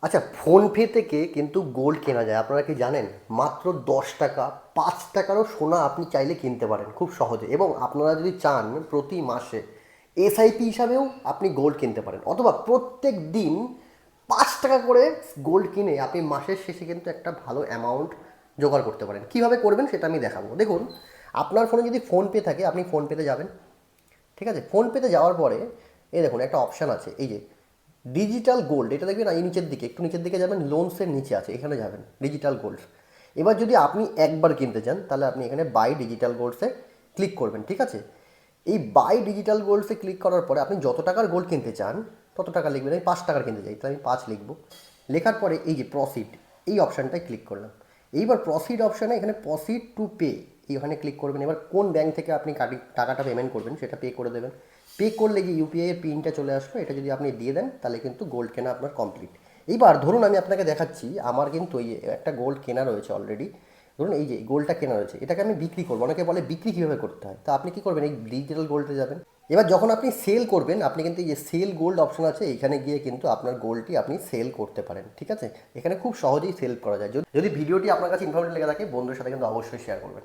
আচ্ছা, ফোনপে থেকে কিন্তু গোল্ড কেনা যায়, আপনারা কি জানেন? মাত্র 10 টাকা, 5 টাকারও সোনা আপনি চাইলে কিনতে পারেন খুব সহজে। এবং আপনারা যদি চান প্রতি মাসে এসআইপি হিসাবেও আপনি গোল্ড কিনতে পারেন, অথবা প্রত্যেক দিন 5 টাকা করে গোল্ড কিনে আপনি মাসের শেষে কিন্তু একটা ভালো অ্যামাউন্ট জোগাড় করতে পারেন। কীভাবে করবেন সেটা আমি দেখাবো। দেখুন, আপনার ফোনে যদি ফোনপে থাকে আপনি ফোনপেতে যাবেন। ঠিক আছে, ফোনপেতে যাওয়ার পরে এই দেখুন একটা অপশান আছে, এই যে ডিজিটাল গোল্ড, এটা দেখবেন এই নিচের দিকে, একটু নিচের দিকে যাবেন, লোনসের নিচে আছে, এখানে যাবেন ডিজিটাল গোল্ড। এবার যদি আপনি একবার কিনতে চান তাহলে আপনি এখানে বাই ডিজিটাল গোল্ডসে ক্লিক করবেন। ঠিক আছে, এই বাই ডিজিটাল গোল্ডসে ক্লিক করার পরে আপনি যত টাকার গোল্ড কিনতে চান তত টাকা লিখবেন। আমি 5 টাকার কিনতে চাই, তাহলে আমি 5 লিখবো। লেখার পরে এই যে প্রসিড, এই অপশানটায় ক্লিক করলাম। এইবার প্রসিড অপশানে এখানে প্রসিড টু পে, এইখানে ক্লিক করবেন। এবার কোন ব্যাংক থেকে আপনি টাকাটা পেমেন্ট করবেন সেটা পে করে দেবেন। পে করলে যে ইউপিআই এর পিনটা চলে আসবে, এটা যদি আপনি দিয়ে দেন তাহলে কিন্তু গোল্ড কেনা আপনার কমপ্লিট। এইবার ধরুন আমি আপনাকে দেখাচ্ছি, আমার কিন্তু এই একটা গোল্ড কেনা রয়েছে অলরেডি। ধরুন এই যে গোল্ডটা কেনা রয়েছে, এটাকে আমি বিক্রি করবো। অনেকে বলে বিক্রি কীভাবে করতে হয়, তো আপনি কী করবেন, এই ডিজিটাল গোল্ডে যাবেন। এবার যখন আপনি সেল করবেন, আপনি কিন্তু এই যে সেল গোল্ড অপশন আছে, এখানে গিয়ে কিন্তু আপনার গোল্ডটি আপনি সেল করতে পারেন। ঠিক আছে, এখানে খুব সহজেই সেল করা যায়। যদি ভিডিওটি আপনার কাছে ইনফরমেটিভ লেগে থাকে, বন্ধুদের সাথে কিন্তু অবশ্যই শেয়ার করবেন।